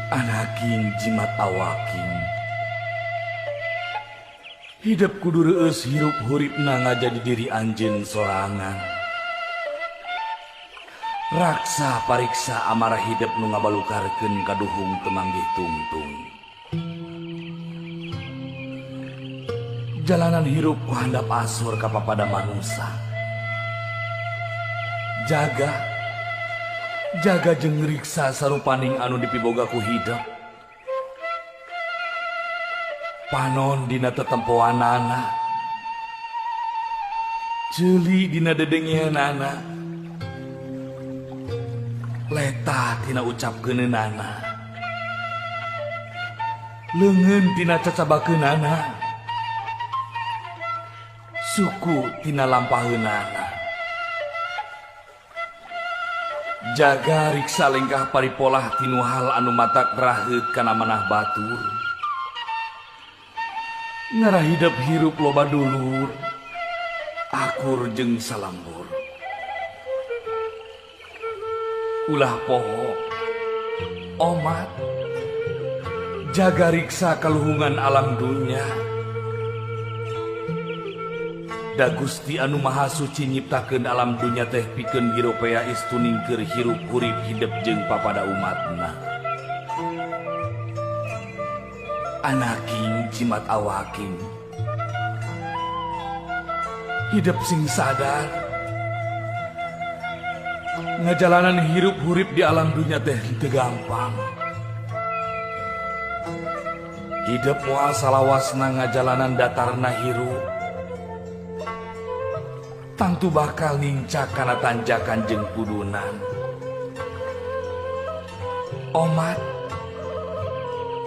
Anaking jimat awaking hidup kudu reueus hirup huripna ngajadi diri anjeun sorangan. Raksa pariksa amarah hidup nu ngabalukarkeun kaduhung temanggih tungtung. Jalanan hirup ku handap asur ka papada manusia. Jaga jeung ngriksa sarupaning anu dipiboga ku hidup. Panon dina tetempoanana, ceuli dina dedengihanana, leta tina ucapkeunana, leungeun tina cacabakeunana, suku tina lampaheunana. Jaga riksa lengkah paripolah tinu hal anu matak raheut kana manah batur. Ngarah hidup hirup loba dulur, akur jeung salambur. Ulah poho, omat, jaga riksa kaluhungan alam dunya. Da Gusti anu Maha Suci nyiptakeun alam dunya teh pikeun giropea istuning keur hirup urip hidup jeung papada umatna. Anaking jimat awaking hidup sing sadar ngajalanan hirup hurip di alam dunya teh teu gampang. Hidup moal salawasna ngajalanan datarna hirup tangtu bakal nincak kana tanjakan jeung pudunan.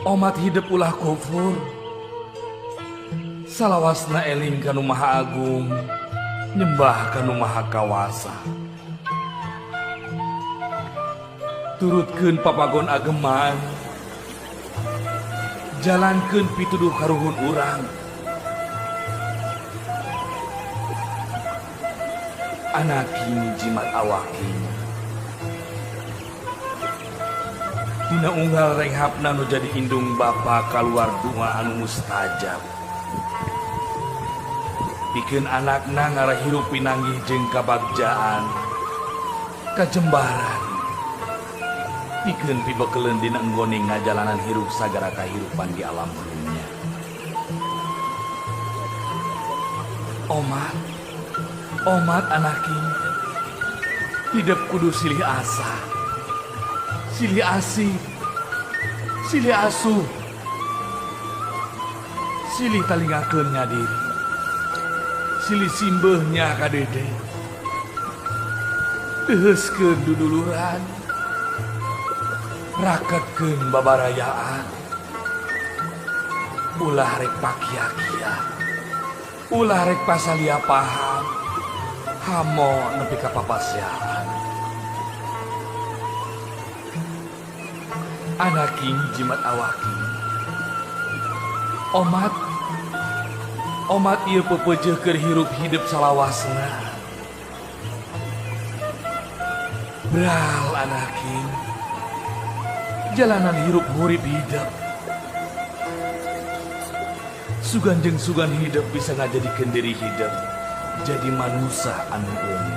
Omat hidup ulah kufur, salawasna eling kanu Maha Agung, nyembah kanu Maha Kawasa. Turutkeun papagon ageman, jalankeun pituduh karuhun urang. Anaking jimat awaking dina unggal renghapna nu jadi indung bapa kaluar doa anu mustajab. Pikeun anakna ngarahirup pinanggih jeung kabagjaan, kajembaran. Pikeun pibekeleun dina enggone ngajalanan hirup sagara kahirupan di alam dunya. Omat anaking hidup kudu silih asa, silih asih, silih asuh, silih talingakeun ngadiri, silih simbeuhnya kadede, deuskeun duduluran, raketkeun babarayaan, ulah rek pakia-kia, ulah rek pasalia paham, hamo nepi ka papasiaan. Anaking jimat awaking omat ieu pepeujeuh keur hirup hidup salawasna. Bral anaking jalanan hirup hurip hidup sugan jeung sugan hidup bisa ngajadikeun diri hidup jadi manusia anu unggul.